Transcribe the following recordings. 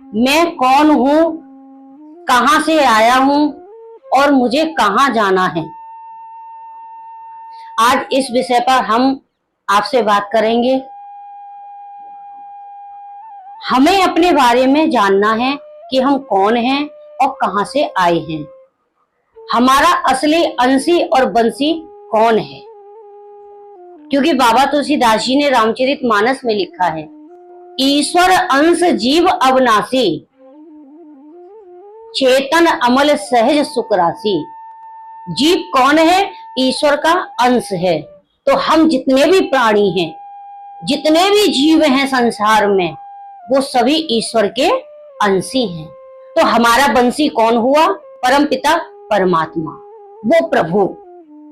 मैं कौन हूँ, कहाँ से आया हूँ और मुझे कहाँ जाना है। आज इस विषय पर हम आपसे बात करेंगे। हमें अपने बारे में जानना है कि हम कौन हैं और कहां से आए हैं। हमारा असली अंशी और बंशी कौन है। क्योंकि बाबा तुलसीदास जी ने रामचरितमानस में लिखा है, ईश्वर अंश जीव अविनाशी, चेतन अमल सहज सुख राशि। जीव कौन है? ईश्वर का अंश है। तो हम जितने भी प्राणी हैं, जितने भी जीव हैं संसार में, वो सभी ईश्वर के अंशी हैं। तो हमारा बंशी कौन हुआ? परमपिता परमात्मा, वो प्रभु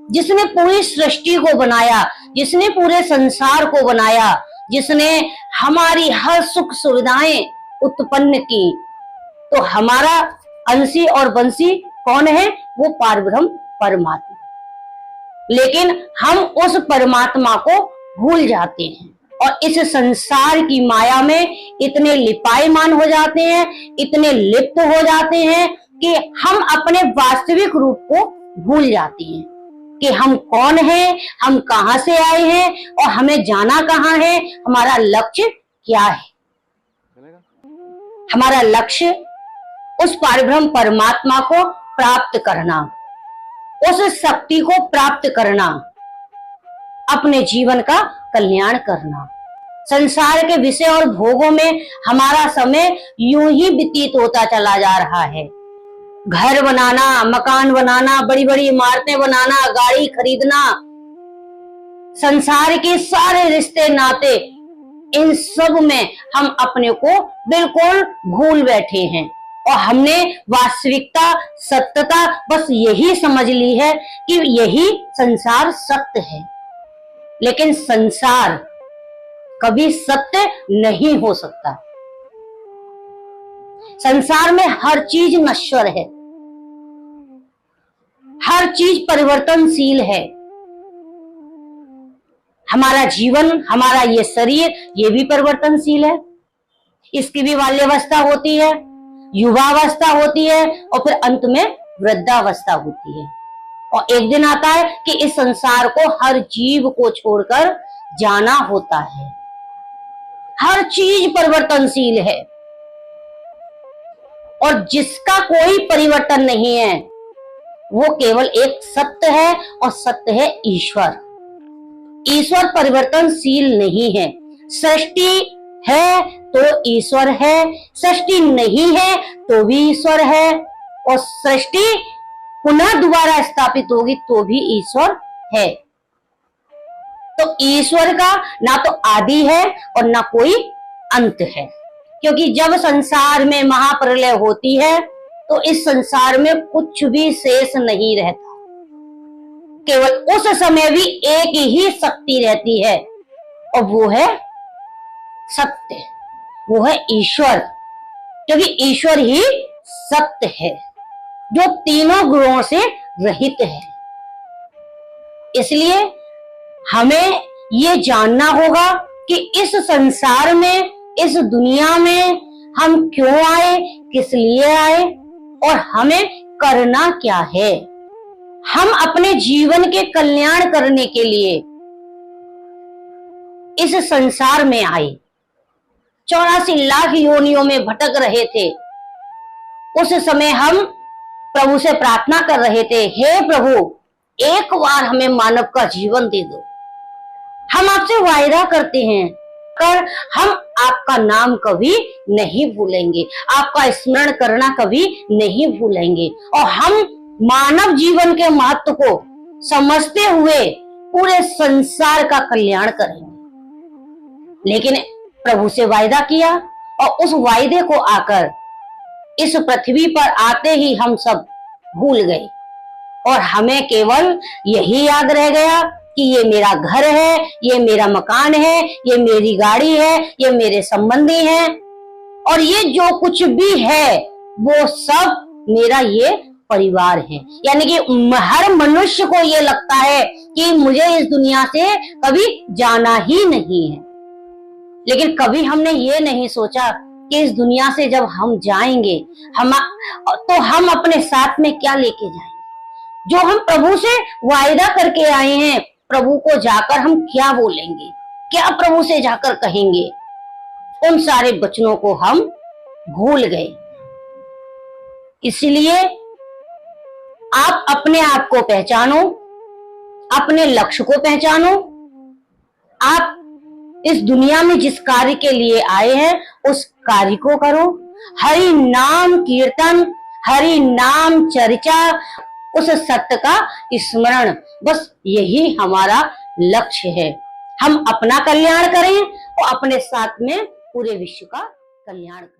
जिसने पूरी सृष्टि को बनाया, जिसने पूरे संसार को बनाया, जिसने हमारी हर सुख सुविधाएं उत्पन्न की। तो हमारा अंशी और बंशी कौन है? वो पारब्रह्म परमात्मा। लेकिन हम उस परमात्मा को भूल जाते हैं और इस संसार की माया में इतने लिपायमान हो जाते हैं, इतने लिप्त हो जाते हैं कि हम अपने वास्तविक रूप को भूल जाते हैं कि हम कौन हैं, हम कहां से आए हैं और हमें जाना कहां है, हमारा लक्ष्य क्या है। हमारा लक्ष्य उस पारब्रह्म परमात्मा को प्राप्त करना, उस शक्ति को प्राप्त करना, अपने जीवन का कल्याण करना। संसार के विषय और भोगों में हमारा समय यूं ही व्यतीत होता चला जा रहा है। घर बनाना, मकान बनाना, बड़ी बड़ी इमारतें बनाना, गाड़ी खरीदना, संसार के सारे रिश्ते नाते, इन सब में हम अपने को बिल्कुल भूल बैठे हैं और हमने वास्तविकता, सत्यता बस यही समझ ली है कि यही संसार सत्य है। लेकिन संसार कभी सत्य नहीं हो सकता। संसार में हर चीज नश्वर है, हर चीज परिवर्तनशील है। हमारा जीवन, हमारा ये शरीर, ये भी परिवर्तनशील है। इसकी भी बाल्यावस्था होती है, युवावस्था होती है और फिर अंत में वृद्धावस्था होती है। और एक दिन आता है कि इस संसार को हर जीव को छोड़कर जाना होता है। हर चीज परिवर्तनशील है और जिसका कोई परिवर्तन नहीं है वो केवल एक सत्य है और सत्य है ईश्वर। ईश्वर परिवर्तनशील नहीं है। सृष्टि है तो ईश्वर है, सृष्टि नहीं है तो भी ईश्वर है, और सृष्टि पुनः दोबारा स्थापित होगी तो भी ईश्वर है। तो ईश्वर का ना तो आदि है और ना कोई अंत है। क्योंकि जब संसार में महाप्रलय होती है तो इस संसार में कुछ भी शेष नहीं रहता। केवल उस समय भी एक ही शक्ति रहती है और वो है सत्य, वो है ईश्वर। क्योंकि ईश्वर ही सत्य है जो तीनों गुणों से रहित है। इसलिए हमें ये जानना होगा कि इस संसार में, इस दुनिया में हम क्यों आए, किस लिए आए और हमें करना क्या है। हम अपने जीवन के कल्याण करने के लिए इस संसार में आए। 84 लाख योनियों में भटक रहे थे। उस समय हम प्रभु से प्रार्थना कर रहे थे, हे प्रभु एक बार हमें मानव का जीवन दे दो। हम आपसे वायदा करते हैं कर हम आपका नाम कभी नहीं भूलेंगे, आपका स्मरण करना कभी नहीं भूलेंगे और हम मानव जीवन के महत्व को समझते हुए पूरे संसार का कल्याण करेंगे। लेकिन प्रभु से वायदा किया और उस वायदे को आकर इस पृथ्वी पर आते ही हम सब भूल गए और हमें केवल यही याद रह गया कि ये मेरा घर है, ये मेरा मकान है, ये मेरी गाड़ी है, ये मेरे संबंधी हैं और ये जो कुछ भी है वो सब मेरा ये परिवार है। यानी कि हर मनुष्य को ये लगता है कि मुझे इस दुनिया से कभी जाना ही नहीं है। लेकिन कभी हमने ये नहीं सोचा कि इस दुनिया से जब हम जाएंगे तो हम अपने साथ में क्या लेके जाएंगे, जो हम प्रभु से वायदा करके आए हैं, प्रभु को जाकर हम क्या बोलेंगे, क्या प्रभु से जाकर कहेंगे, उन सारे वचनों को हम भूल गए। इसलिए आप अपने आप को पहचानो, अपने लक्ष्य को पहचानो। आप इस दुनिया में जिस कार्य के लिए आए हैं उस कार्य को करो। हरि नाम कीर्तन, हरि नाम चर्चा, उस सत्य का स्मरण, बस यही हमारा लक्ष्य है। हम अपना कल्याण करें और अपने साथ में पूरे विश्व का कल्याण करें।